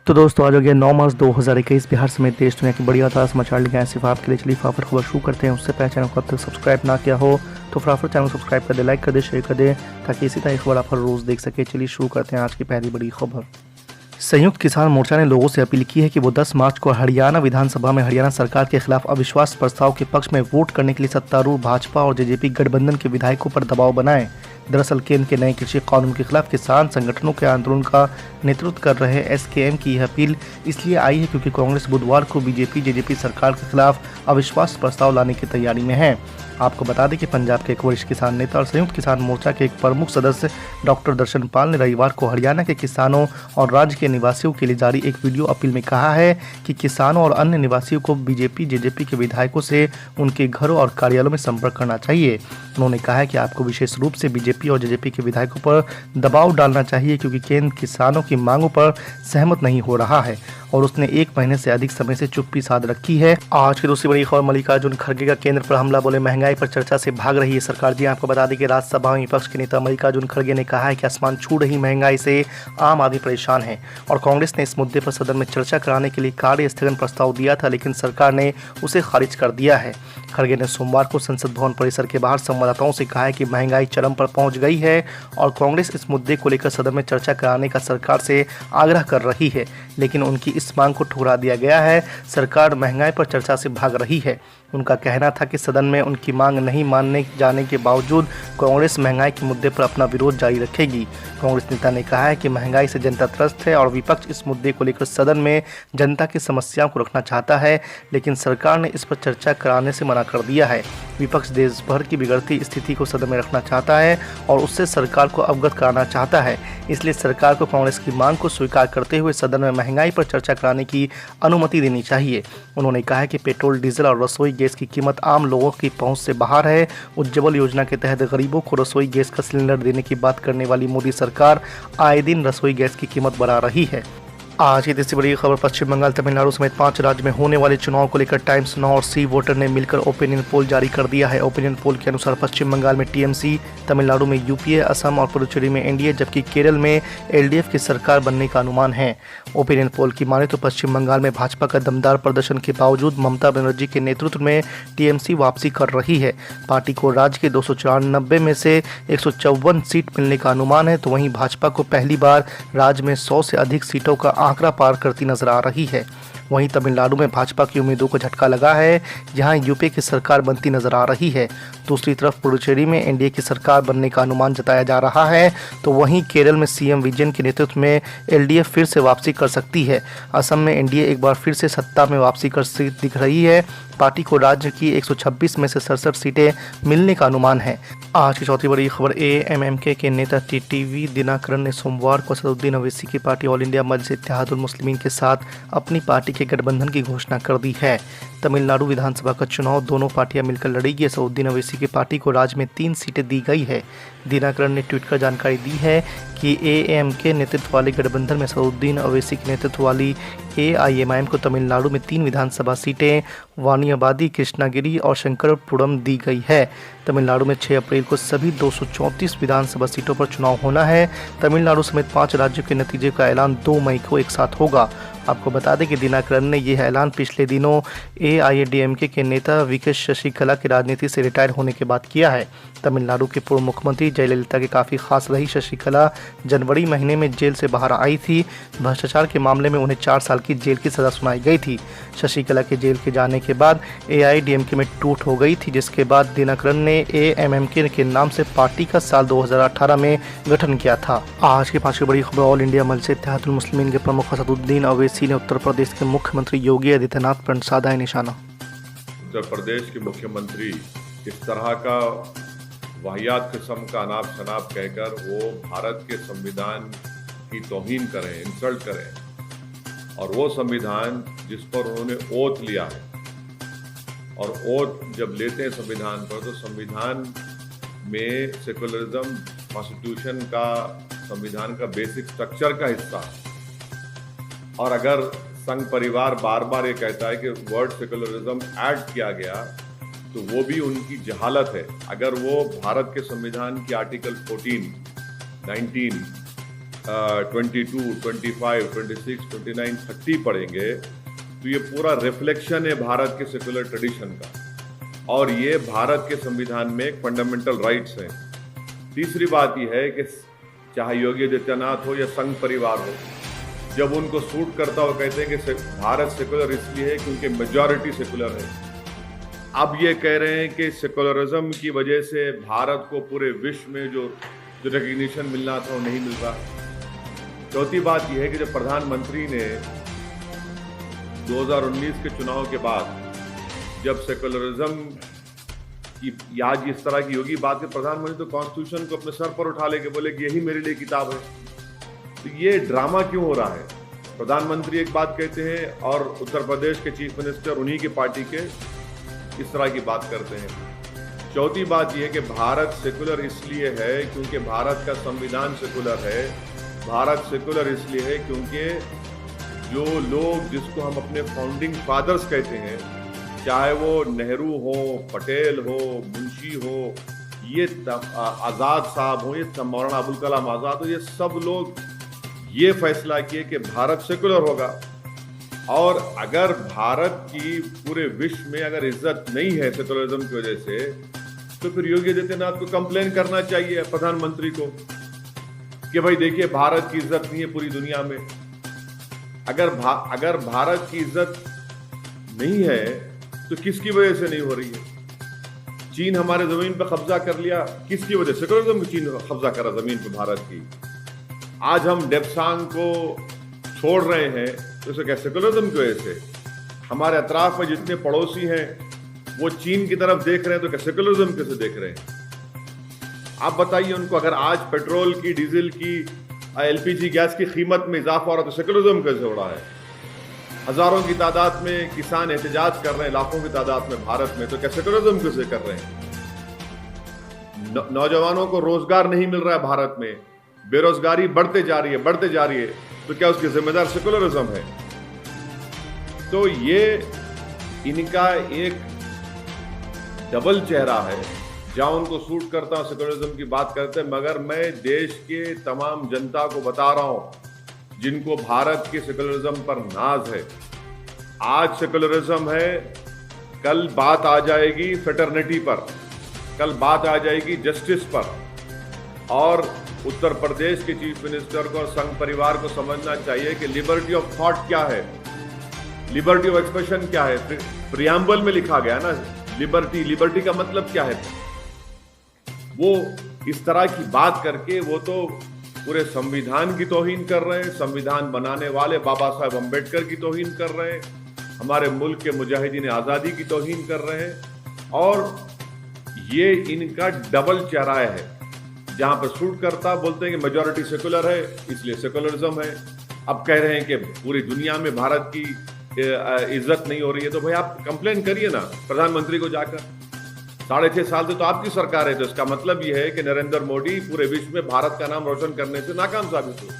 तो दोस्तों आज हो गया 9 मार्च 2021। बिहार समेत देश दुनिया की बड़ी और ताज़ा समाचार लेके आए सिर्फ आपके लिए। चलिए फटाफट खबर शुरू करते हैं। उससे पहले चैनल को अब तक सब्सक्राइब ना किया हो तो फटाफट चैनल को सब्सक्राइब कर दे, लाइक कर दे, शेयर कर दे ताकि इसी तरह खबर आप हर रोज़ देख सके। चलिए शुरू करते हैं आज की पहली बड़ी खबर। संयुक्त किसान मोर्चा ने लोगों से अपील की है कि वो 10 मार्च को हरियाणा विधानसभा में हरियाणा सरकार के खिलाफ अविश्वास प्रस्ताव के पक्ष में वोट करने के लिए सत्तारूढ़ भाजपा और जेजेपी गठबंधन के विधायकों पर दबाव बनाएं। दरअसल केंद्र के नए कृषि कानून के खिलाफ किसान संगठनों के आंदोलन का नेतृत्व कर रहे एसकेएम की यह अपील इसलिए आई है क्योंकि कांग्रेस बुधवार को बीजेपी जेजेपी सरकार के खिलाफ अविश्वास प्रस्ताव लाने की तैयारी में है। आपको बता दें कि पंजाब के एक वरिष्ठ किसान नेता और संयुक्त किसान मोर्चा के एक प्रमुख सदस्य डॉक्टर दर्शन पाल ने रविवार को हरियाणा के किसानों और राज्य के निवासियों के लिए जारी एक वीडियो अपील में कहा है कि किसानों और अन्य निवासियों को बीजेपी जेजेपी के विधायकों से उनके घरों और कार्यालयों में संपर्क करना चाहिए। उन्होंने कहा है कि आपको विशेष रूप से बीजेपी और जेजेपी के विधायकों पर दबाव डालना चाहिए क्योंकि केंद्र किसानों की मांगों पर सहमत नहीं हो रहा है और उसने 1 महीने से अधिक समय से चुप्पी साध रखी है। आज की दूसरी बड़ी खबर, मल्लिकार्जुन खड़गे का केंद्र पर हमला, बोले महंगाई पर चर्चा से भाग रही है सरकार। जी आपको बता दें कि राज्यसभा में विपक्ष के नेता मल्लिकार्जुन खड़गे ने कहा है कि आसमान छू रही महंगाई से आम आदमी परेशान है और कांग्रेस ने इस मुद्दे पर सदन में चर्चा कराने के लिए कार्य स्थगन प्रस्ताव दिया था, लेकिन सरकार ने उसे खारिज कर दिया है। खड़गे ने सोमवार को संसद भवन परिसर के बाहर संवाददाताओं से कहा है कि महंगाई चरम पर पहुंच गई है और कांग्रेस इस मुद्दे को लेकर सदन में चर्चा कराने का सरकार से आग्रह कर रही है, लेकिन उनकी इस मांग को ठुकरा दिया गया है। सरकार महंगाई पर चर्चा से भाग रही है। उनका कहना था कि सदन में उनकी मांग नहीं मानने जाने के बावजूद कांग्रेस महंगाई के मुद्दे पर अपना विरोध जारी रखेगी। कांग्रेस नेता ने कहा है कि महंगाई से जनता त्रस्त है और विपक्ष इस मुद्दे को लेकर सदन में जनता की समस्याओं को रखना चाहता है, लेकिन सरकार ने इस पर चर्चा कराने से मना कर दिया है। विपक्ष देश भर की बिगड़ती स्थिति को सदन में रखना चाहता है और उससे सरकार को अवगत कराना चाहता है, इसलिए सरकार को कांग्रेस की मांग को स्वीकार करते हुए सदन में महंगाई पर चर्चा कराने की अनुमति देनी चाहिए। उन्होंने कहा है कि पेट्रोल, डीजल और रसोई गैस की कीमत आम लोगों की पहुंच से बाहर है। उज्ज्वल योजना के तहत गरीबों को रसोई गैस का सिलेंडर देने की बात करने वाली मोदी सरकार आए दिन रसोई गैस की कीमत बढ़ा रही है। आज की तीसरी बड़ी खबर, पश्चिम बंगाल, तमिलनाडु समेत 5 राज्य में होने वाले चुनाव को लेकर टाइम्स नाउ और सी वोटर ने मिलकर ओपिनियन पोल जारी कर दिया है। ओपिनियन पोल के अनुसार पश्चिम बंगाल में टीएमसी, तमिलनाडु में यूपीए, असम और पुडुचेरी में एनडीए जबकि केरल में एलडीएफ की सरकार बनने का अनुमान है। ओपिनियन पोल की माने तो पश्चिम बंगाल में भाजपा का दमदार प्रदर्शन के बावजूद ममता बनर्जी के नेतृत्व में टीएमसी वापसी कर रही है। पार्टी को राज्य के 294 में से 154 सीट मिलने का अनुमान है, तो वहीं भाजपा को पहली बार राज्य में 100 से अधिक सीटों का आंकड़ा पार करती नजर आ रही है। वहीं तमिलनाडु में भाजपा की उम्मीदों को झटका लगा है, जहां यूपीए की सरकार बनती नजर आ रही है। दूसरी तरफ पुडुचेरी में एनडीए की सरकार बनने का अनुमान जताया जा रहा है, तो वहीं केरल में सीएम विजयन के नेतृत्व में एलडीएफ फिर से वापसी कर सकती है। असम में एनडीए एक बार फिर से सत्ता में वापसी कर दिख रही है। पार्टी को राज्य की 126 में से 67 सीटें मिलने का अनुमान है। आज की चौथी बड़ी खबर, एएमएमके के नेता टीटीवी दिनाकरन ने सोमवार को असदुद्दीन ओवैसी की पार्टी ऑल इंडिया मजलिस इत्तेहादुल मुस्लिमीन के साथ अपनी पार्टी के गठबंधन की घोषणा कर दी है। तमिलनाडु विधानसभा का चुनाव दोनों पार्टियां मिलकर लड़ेगी। असदुद्दीन ओवैसी की पार्टी को राज्य में 3 सीटें दी गई है। दिनाकरन ने ट्वीट कर जानकारी दी है कि एएमके नेतृत्व वाले गठबंधन में असदुद्दीन ओवैसी के नेतृत्व वाली एआईएमआईएम को तमिलनाडु में 3 विधानसभा सीटें वानियाबादी, कृष्णागिरी और शंकरपुरम दी गई है। तमिलनाडु में 6 अप्रैल को सभी 234 विधानसभा सीटों पर चुनाव होना है। तमिलनाडु समेत 5 राज्यों के नतीजे का ऐलान 2 मई को एक साथ होगा। आपको बता दें कि दिनाकरन ने यह ऐलान पिछले दिनों एआईएडीएमके के नेता वीके शशिकला की राजनीति से रिटायर होने के बाद किया है। तमिलनाडु के पूर्व मुख्यमंत्री जयललिता के काफ़ी खास रही शशिकला जनवरी महीने में जेल से बाहर आई थी। भ्रष्टाचार के मामले में उन्हें 4 साल की जेल की सज़ा सुनाई गई थी। शशिकला के जेल के जाने के बाद एआईएडीएमके में टूट हो गई थी, जिसके बाद दिनाकरन ने एएमएमके के नाम से पार्टी का साल 2018 में गठन किया था। आज की 5वीं बड़ी खबर, ऑल इंडिया मजलिस इत्तेहादुल मुस्लिमीन के प्रमुख असदुद्दीन ओवैसी ने उत्तर प्रदेश के मुख्यमंत्री योगी आदित्यनाथ पर साधा है निशाना। उत्तर प्रदेश के मुख्यमंत्री इस तरह का वाहियात किस्म का अनाप शनाप कहकर वो भारत के संविधान की तौहीन करें, इंसल्ट करें, और वो संविधान जिस पर उन्होंने ओथ लिया है, और ओथ जब लेते हैं संविधान पर तो संविधान में सेकुलरिज्म कॉन्स्टिट्यूशन का, संविधान का बेसिक स्ट्रक्चर का हिस्सा है। और अगर संघ परिवार बार बार ये कहता है कि वर्ड सेकुलरिज्म ऐड किया गया, तो वो भी उनकी जहालत है। अगर वो भारत के संविधान की आर्टिकल 14, 19 22, 25, 26, 29, 30 पढ़ेंगे तो ये पूरा रिफ्लेक्शन है भारत के सेकुलर ट्रेडिशन का, और ये भारत के संविधान में एक फंडामेंटल राइट्स हैं। तीसरी बात यह है कि चाहे योगी आदित्यनाथ हो या संघ परिवार हो, जब उनको सूट करता हो कहते हैं कि भारत सेकुलर इसलिए है क्योंकि मेजॉरिटी सेकुलर है। अब ये कह रहे हैं कि सेकुलरिज्म की वजह से भारत को पूरे विश्व में जो रिकग्निशन मिलना था वो नहीं मिल रहा। चौथी बात यह है कि जब प्रधानमंत्री ने 2019 के चुनाव के बाद जब सेकुलरिज्म की आज इस तरह की होगी बात, के प्रधानमंत्री तो कॉन्स्टिट्यूशन को अपने सर पर उठा लेके बोले कि यही मेरे लिए किताब है। तो ये ड्रामा क्यों हो रहा है? प्रधानमंत्री एक बात कहते हैं और उत्तर प्रदेश के चीफ मिनिस्टर उन्हीं की पार्टी के इस तरह की बात करते हैं। चौथी बात यह कि भारत सेकुलर इसलिए है क्योंकि भारत का संविधान सेकुलर है। भारत सेकुलर इसलिए है क्योंकि जो लोग जिसको हम अपने फाउंडिंग फादर्स कहते हैं, चाहे वो नेहरू हो, पटेल हो, मुंशी हो, ये आज़ाद साहब हो, ये मौलाना अबुल कलाम आज़ाद हो, ये सब लोग ये फैसला किए कि भारत सेकुलर होगा। और अगर भारत की पूरे विश्व में अगर इज्जत नहीं है सेकुलरिज्म की वजह से, तो फिर योगी आदित्यनाथ को कंप्लेन करना चाहिए प्रधानमंत्री को कि भाई देखिए भारत की इज्जत नहीं है पूरी दुनिया में। अगर भारत की इज्जत नहीं है तो किसकी वजह से नहीं हो रही है? चीन हमारे जमीन पर कब्जा कर लिया, किसकी वजह से? सेकुलरिज्म की चीन कब्जा करा जमीन पर भारत की। आज हम डेप्सांग को छोड़ रहे हैं तो इसे क्या सेकुलरिज्म की वजह से? हमारे अतराफ में जितने पड़ोसी हैं वो चीन की तरफ देख रहे हैं तो क्या सेकुलरिज्म कैसे देख रहे हैं? आप बताइए उनको, अगर आज पेट्रोल की, डीजल की, एलपीजी गैस की कीमत में इजाफा हो रहा है तो सेकुलरिज्म कैसे हो रहा है? हजारों की तादाद में किसान एहतजाज कर रहे हैं, लाखों की तादाद में भारत में, तो क्या सेकुलरिज्म कैसे कर रहे हैं? नौजवानों को रोजगार नहीं मिल रहा है भारत में, बेरोजगारी बढ़ते जा रही है, तो क्या उसकी जिम्मेदार सेकुलरिज्म है? तो ये इनका एक डबल चेहरा है, जहां उनको सूट करता हूं सेकुलरिज्म की बात करते हैं, मगर मैं देश के तमाम जनता को बता रहा हूं जिनको भारत के सेकुलरिज्म पर नाज है। आज सेकुलरिज्म है, कल बात आ जाएगी फ्रेटर्निटी पर, कल बात आ जाएगी जस्टिस पर। और उत्तर प्रदेश के चीफ मिनिस्टर को और संघ परिवार को समझना चाहिए कि लिबर्टी ऑफ थॉट क्या है, लिबर्टी ऑफ एक्सप्रेशन क्या है। प्रियम्बल में लिखा गया ना लिबर्टी का मतलब क्या है? वो इस तरह की बात करके वो तो पूरे संविधान की तौहीन कर रहे हैं, संविधान बनाने वाले बाबा साहब अम्बेडकर की तौहीन कर रहे हैं, हमारे मुल्क के मुजाहिदीन आज़ादी की तौहीन कर रहे हैं। और ये इनका डबल चेहरा है, जहां पर सूट करता बोलते हैं कि मेजॉरिटी सेकुलर है इसलिए सेकुलरिज्म है। अब कह रहे हैं कि पूरी दुनिया में भारत की इज्जत नहीं हो रही है, तो भाई आप कंप्लेन करिए ना प्रधानमंत्री को जाकर। 6.5 साल से तो आपकी सरकार है, तो इसका मतलब यह है कि नरेंद्र मोदी पूरे विश्व में भारत का नाम रोशन करने से नाकाम साबित हुए।